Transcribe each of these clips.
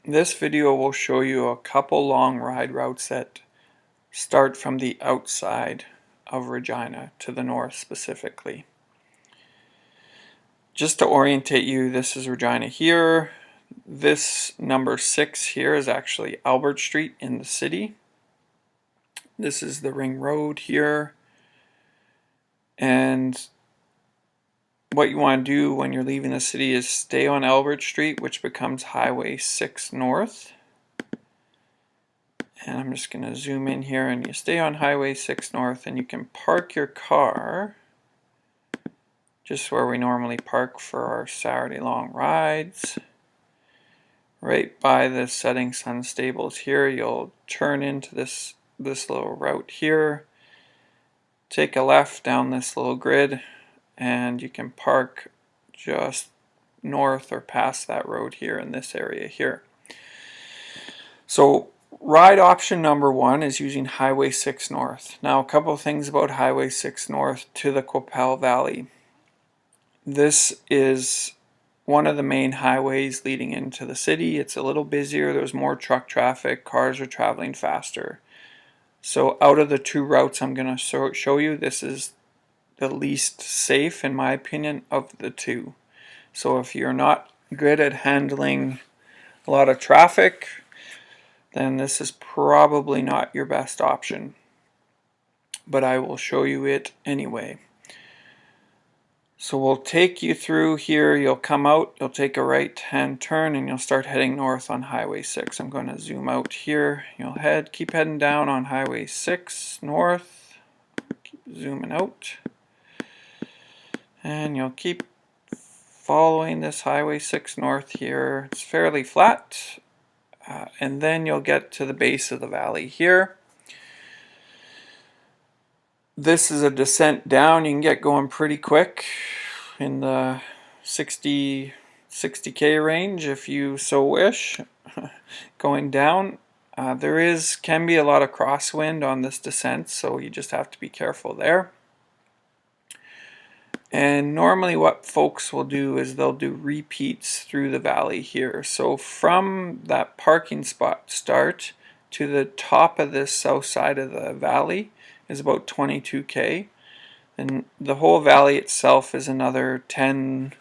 This video will show you a couple long ride routes that start from the outside of Regina to the north specifically. Just to orientate you, this is Regina here. This number 6 here is actually Albert Street in the city. This is the ring road here. And what you want to do when you're leaving the city is stay on Albert Street, which becomes Highway 6 North. And I'm just going to zoom in here, and you stay on Highway 6 North, and you can park your car just where we normally park for our Saturday long rides. Right by the Setting Sun Stables here, you'll turn into this little route here. Take a left down this little grid, and you can park just north or past that road here in this area here. So ride option number 1 is using Highway 6 North. Now a couple of things about Highway 6 North to the Qu'Appelle Valley. This is one of the main highways leading into the city. It's a little busier, there's more truck traffic, cars are traveling faster. So out of the two routes I'm going to show you, this is the least safe in my opinion of the two. So if you're not good at handling a lot of traffic, then this is probably not your best option. But I will show you it anyway. So we'll take you through here, you'll come out, you'll take a right hand turn, and you'll start heading north on Highway 6. I'm going to zoom out here. You'll keep heading down on Highway 6 north, keep zooming out, and you'll keep following this Highway 6 north here. It's fairly flat, and then you'll get to the base of the valley here. This is a descent down. You can get going pretty quick in the 60k range if you so wish. Going down, there can be a lot of crosswind on this descent, so you just have to be careful there. And normally what folks will do is they'll do repeats through the valley here. So from that parking spot start to the top of this south side of the valley is about 22k, and the whole valley itself is another 15k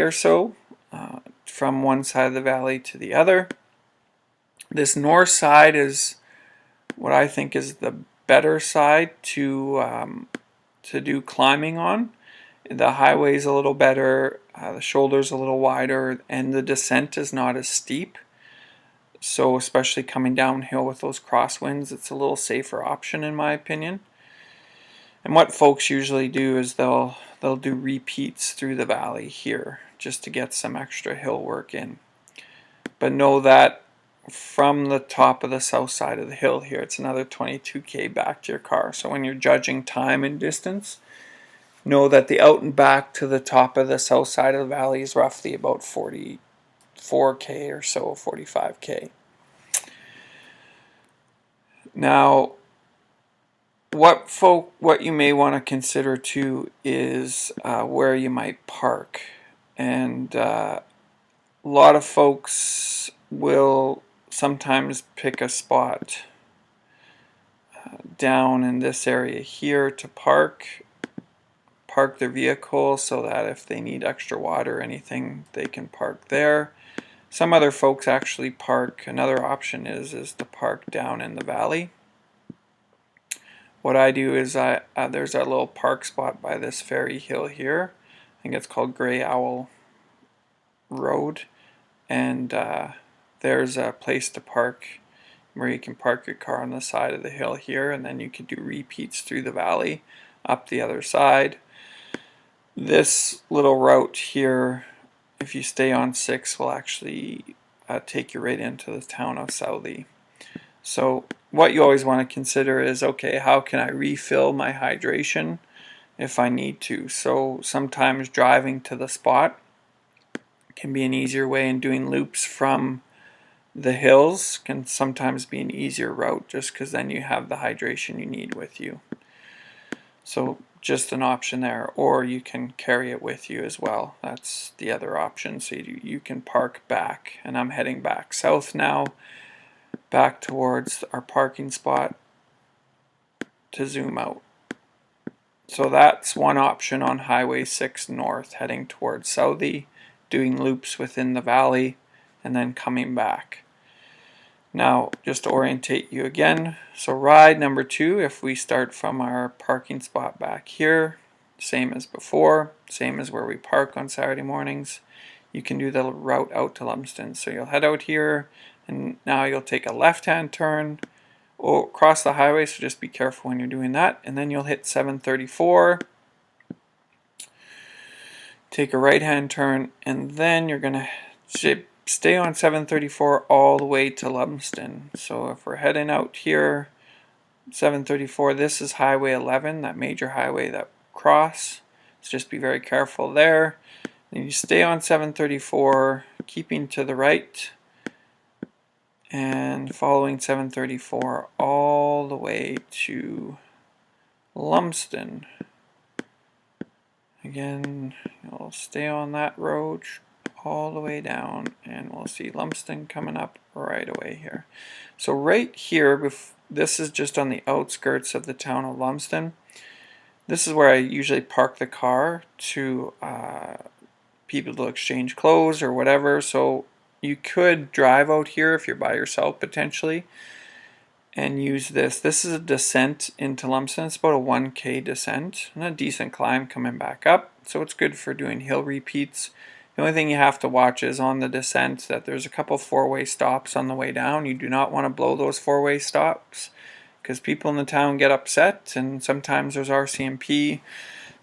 or so from one side of the valley to the other. This north side is what I think is the better side to do climbing on. The highway is a little better, the shoulder's a little wider, and the descent is not as steep. So especially coming downhill with those crosswinds, it's a little safer option in my opinion. And what folks usually do is they'll do repeats through the valley here just to get some extra hill work in. But know that from the top of the south side of the hill here, it's another 22k back to your car. So when you're judging time and distance, know that the out and back to the top of the south side of the valley is roughly about 44k or so, 45k. Now, what you may want to consider too is where you might park. And a lot of folks will sometimes pick a spot down in this area here to park their vehicle so that if they need extra water or anything, they can park there. Some other folks actually park, another option is to park down in the valley. What I do is there's a little park spot by this ferry hill here. I think it's called Grey Owl Road, and there's a place to park where you can park your car on the side of the hill here, and then you can do repeats through the valley up the other side. This little route here, if you stay on 6, will actually take you right into the town of Southey. So what you always want to consider is, okay, how can I refill my hydration if I need to? So sometimes driving to the spot can be an easier way, and doing loops from the hills can sometimes be an easier route just because then you have the hydration you need with you. So just an option there, or you can carry it with you as well. That's the other option. So you can park back, and I'm heading back south now, back towards our parking spot to zoom out. So that's one option on Highway 6 North, heading towards Southie, doing loops within the valley, and then coming back. Now, just to orientate you again, so ride number 2, if we start from our parking spot back here, same as before, same as where we park on Saturday mornings, you can do the route out to Lumsden. So you'll head out here, and now you'll take a left-hand turn across the highway, so just be careful when you're doing that, and then you'll hit 734, take a right-hand turn, and then you're going to stay on 734 all the way to Lumsden. So if we're heading out here, 734, this is Highway 11, that major highway that cross. So just be very careful there. And you stay on 734, keeping to the right, and following 734 all the way to Lumsden. Again, you'll stay on that road all the way down, and we'll see Lumsden coming up right away here. So right here, this is just on the outskirts of the town of Lumsden. This is where I usually park the car to people to exchange clothes or whatever. So you could drive out here if you're by yourself potentially and use this. This is a descent into Lumsden. It's about a 1K descent and a decent climb coming back up. So it's good for doing hill repeats. The only thing you have to watch is on the descent that there's a couple four-way stops on the way down. You do not want to blow those four-way stops because people in the town get upset, and sometimes there's RCMP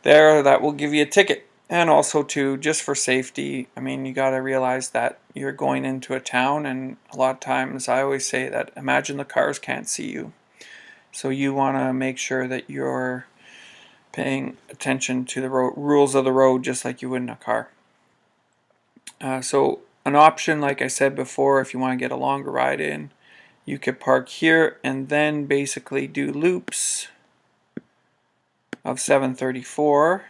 there that will give you a ticket. And also too, just for safety, I mean, you got to realize that you're going into a town, and a lot of times I always say that imagine the cars can't see you. So you want to make sure that you're paying attention to the rules of the road just like you would in a car. So an option, like I said before, if you want to get a longer ride in, you could park here and then basically do loops of 734.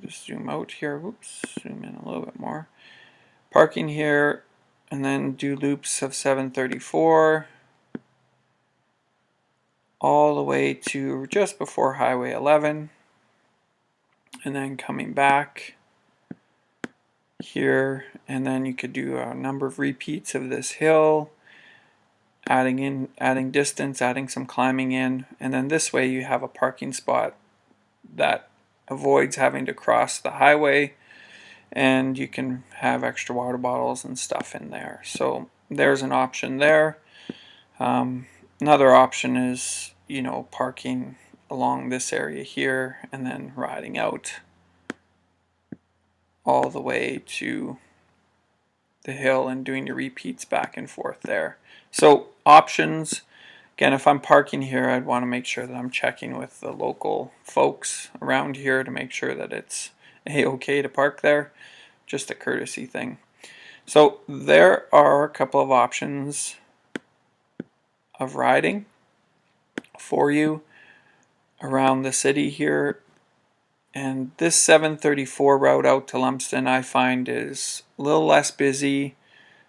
Just zoom out here, whoops, zoom in a little bit more. Parking here and then do loops of 734 all the way to just before Highway 11, and then coming back here, and then you could do a number of repeats of this hill, adding distance, adding some climbing in, and then this way you have a parking spot that avoids having to cross the highway, and you can have extra water bottles and stuff in there. So there's an option there. Another option is, you know, parking along this area here and then riding out all the way to the hill and doing your repeats back and forth there. So options, again, if I'm parking here, I'd want to make sure that I'm checking with the local folks around here to make sure that it's a-okay to park there. Just a courtesy thing. So there are a couple of options of riding for you around the city here. And this 734 route out to Lumsden I find is a little less busy.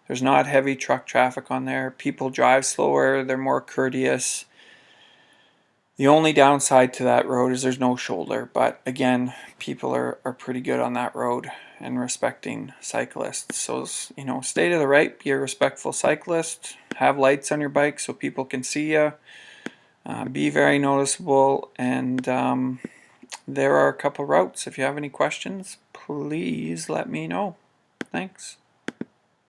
There's not heavy truck traffic on there. People drive slower. They're more courteous. The only downside to that road is there's no shoulder. But again, people are pretty good on that road and respecting cyclists. So, you know, stay to the right. Be a respectful cyclist. Have lights on your bike so people can see you. Be very noticeable. And there are a couple routes. If you have any questions, please let me know. Thanks.